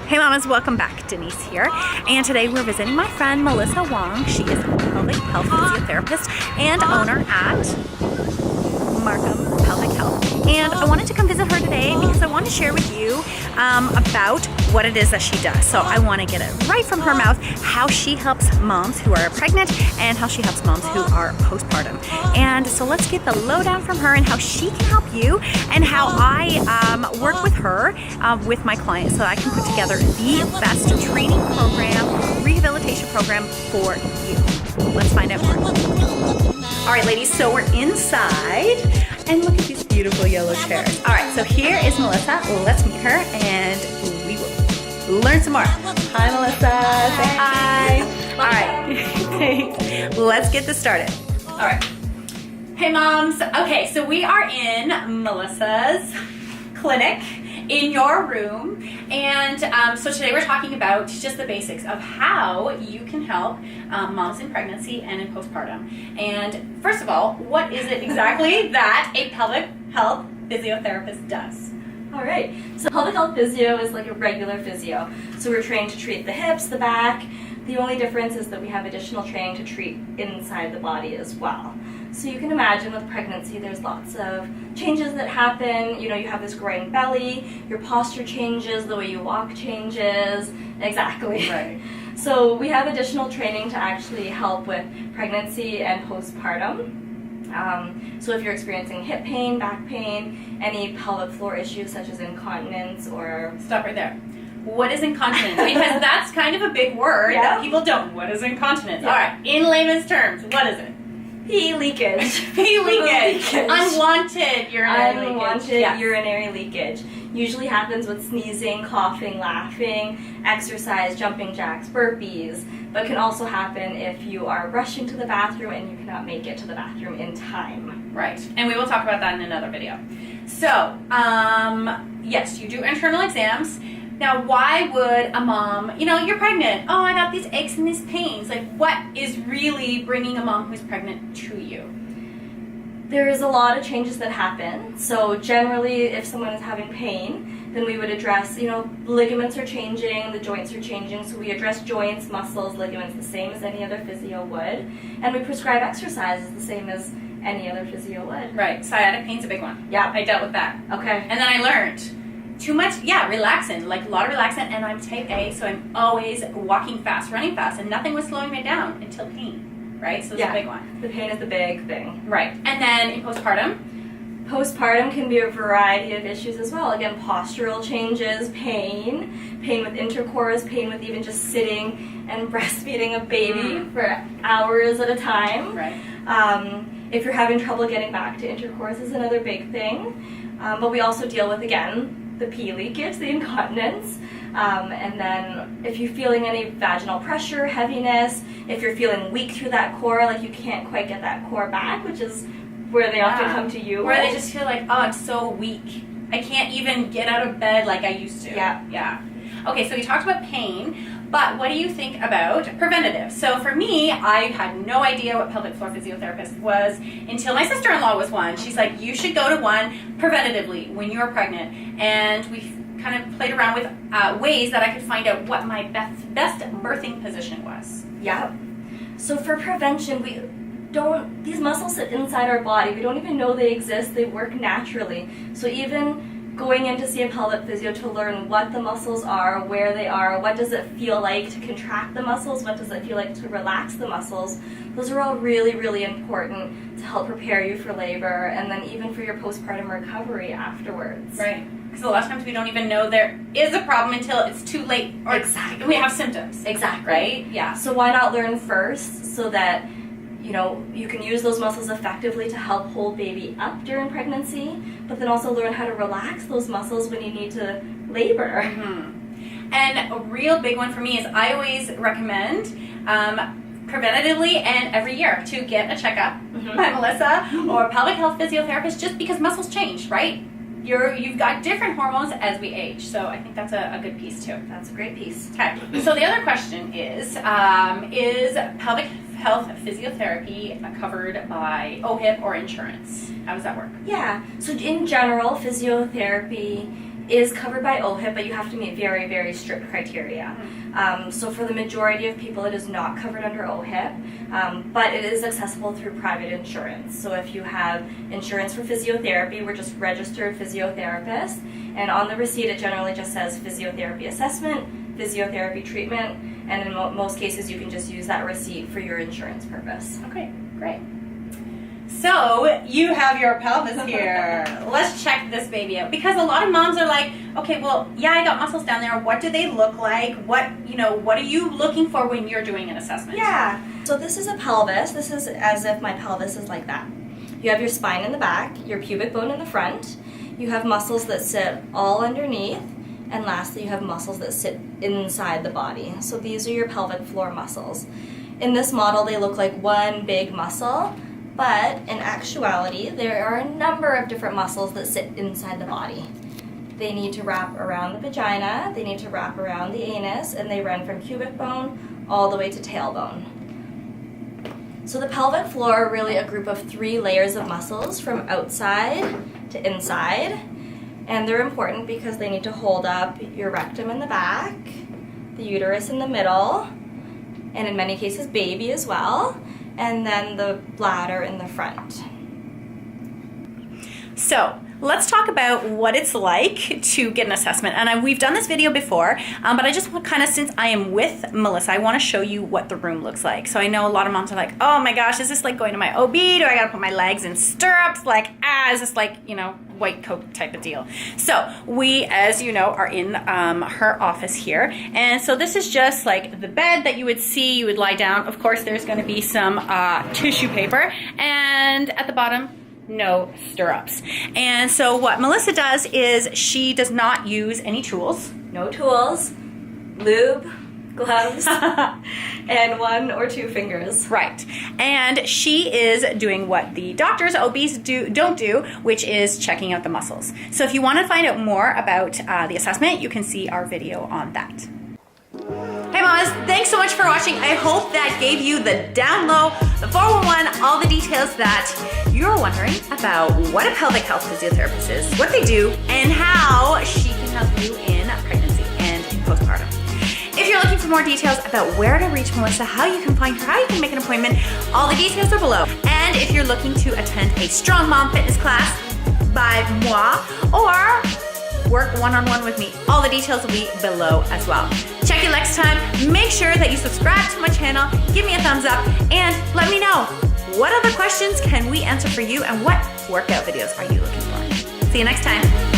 Hey mamas, welcome back. Denise here, and today we're visiting my friend Melissa Wong. She is a pelvic health physiotherapist and owner at Markham Pelvic Health. And I wanted to come visit her today because I want to share with you about what it is that she does. So I want to get it right from her mouth, how she helps moms who are pregnant and how she helps moms who are postpartum. And so let's get the lowdown from her and how she can help you and how I work with her with my clients so I can put together the best training program, rehabilitation program for you. Let's find out more. All right, ladies, so we're inside and look at these beautiful yellow chairs. All right, so here is Melissa. Let's meet her and we will learn some more. Hi, Melissa. Say hi. All right, thanks. Let's get this started. All right. Hey, moms. Okay, so we are in Melissa's clinic in your room, and so today we're talking about just the basics of how you can help moms in pregnancy and in postpartum. And first of all, what is it exactly that a pelvic health physiotherapist does? All right, so pelvic health physio is like a regular physio. So we're trained to treat the hips, the back. The only difference is that we have additional training to treat inside the body as well. So you can imagine with pregnancy, there's lots of changes that happen. You know, you have this growing belly, your posture changes, the way you walk changes. Exactly. Right. So we have additional training to actually help with pregnancy and postpartum. So if you're experiencing hip pain, back pain, any pelvic floor issues such as incontinence or... Stop right there. What is incontinence? Because that's kind of a big word that people don't. What is incontinence? Yeah. All right, in layman's terms, what is it? Pee leakage. Pee leakage. Unwanted urinary leakage. Usually happens with sneezing, coughing, laughing, exercise, jumping jacks, burpees, but can also happen if you are rushing to the bathroom and you cannot make it to the bathroom in time. Right, and we will talk about that in another video. So, yes, you do internal exams. Now, why would a mom, you know, you're pregnant, oh, I got these aches and these pains. Like, what is really bringing a mom who's pregnant to you? There's a lot of changes that happen. So generally, if someone is having pain, then we would address, you know, ligaments are changing, the joints are changing. So we address joints, muscles, ligaments the same as any other physio would. And we prescribe exercises the same as any other physio would. Right, sciatic pain's a big one. Yeah. I dealt with that. Okay. And then I learned too much, relaxant, like a lot of relaxant, and I'm type A, so I'm always walking fast, running fast, and nothing was slowing me down until pain, right? So it's a big one. The pain is the big thing. Right. And then in postpartum? Postpartum can be a variety of issues as well. Again, postural changes, pain with intercourse, pain with even just sitting and breastfeeding a baby for hours at a time. Right. If you're having trouble getting back to intercourse is another big thing. But we also deal with, again, the pee leakage, the incontinence, and then if you're feeling any vaginal pressure, heaviness, if you're feeling weak through that core, like you can't quite get that core back, which is where they often come to you. Where they just feel like, oh, I'm so weak. I can't even get out of bed like I used to. Yeah. Okay, so we talked about pain. But what do you think about preventative? So for me, I had no idea what pelvic floor physiotherapist was until my sister-in-law was one. She's like, you should go to one preventatively when you're pregnant. And we kind of played around with ways that I could find out what my best birthing position was. Yeah. So for prevention, these muscles sit inside our body. We don't even know they exist. They work naturally. So even going in to see a pelvic physio to learn what the muscles are, where they are, what does it feel like to contract the muscles, what does it feel like to relax the muscles, those are all really, really important to help prepare you for labor and then even for your postpartum recovery afterwards. Right. Because a lot of times we don't even know there is a problem until it's too late or exactly. We have symptoms. Exactly. Right? Yeah. So why not learn first so that you know, you can use those muscles effectively to help hold baby up during pregnancy, but then also learn how to relax those muscles when you need to labor. Mm-hmm. And a real big one for me is I always recommend preventatively and every year to get a checkup by Melissa or a pelvic health physiotherapist just because muscles change, right? You've got different hormones as we age, so I think that's a good piece too. That's a great piece. Okay, so the other question is pelvic health physiotherapy covered by OHIP or insurance? How does that work? Yeah, so in general, physiotherapy is covered by OHIP, but you have to meet very, very strict criteria. So for the majority of people, it is not covered under OHIP, but it is accessible through private insurance. So if you have insurance for physiotherapy, we're just registered physiotherapists, and on the receipt it generally just says physiotherapy assessment, physiotherapy treatment, and in most cases you can just use that receipt for your insurance purpose. Okay, great. So you have your pelvis here. Let's check this baby out, because a lot of moms are like, okay, well, yeah, I got muscles down there. What do they look like? What are you looking for when you're doing an assessment? Yeah. So this is a pelvis. This is as if my pelvis is like that. You have your spine in the back, your pubic bone in the front. You have muscles that sit all underneath, and lastly, you have muscles that sit inside the body. So these are your pelvic floor muscles. In this model, they look like one big muscle. But in actuality, there are a number of different muscles that sit inside the body. They need to wrap around the vagina, they need to wrap around the anus, and they run from pubic bone all the way to tailbone. So the pelvic floor are really a group of 3 layers of muscles from outside to inside. And they're important because they need to hold up your rectum in the back, the uterus in the middle, and in many cases baby as well, and then the bladder in the front. So let's talk about what it's like to get an assessment. And we've done this video before, but I just want kind of, since I am with Melissa, I want to show you what the room looks like. So I know a lot of moms are like, oh my gosh, is this like going to my OB? Do I gotta put my legs in stirrups? Like, is this like, white coat type of deal? So we, as you know, are in her office here. And so this is just like the bed that you would see, you would lie down. Of course, there's gonna be some tissue paper, and at the bottom, no stirrups. And so what Melissa does is she does not use any tools. No tools, lube, gloves, and 1 or 2 fingers. Right. And she is doing what the doctors, OBs don't do, which is checking out the muscles. So if you want to find out more about the assessment, you can see our video on that. Hey mamas, thanks so much for watching. I hope that gave you the down low, the 411, all the details that you're wondering about what a pelvic health physiotherapist is, what they do, and how she can help you in pregnancy and in postpartum. If you're looking for more details about where to reach Melissa, how you can find her, how you can make an appointment, all the details are below. And if you're looking to attend a Strong Mom fitness class by moi, or work one-on-one with me, all the details will be below as well. Check you next time. Make sure that you subscribe to my channel, give me a thumbs up, and let me know what other questions can we answer for you and what workout videos are you looking for. See you next time.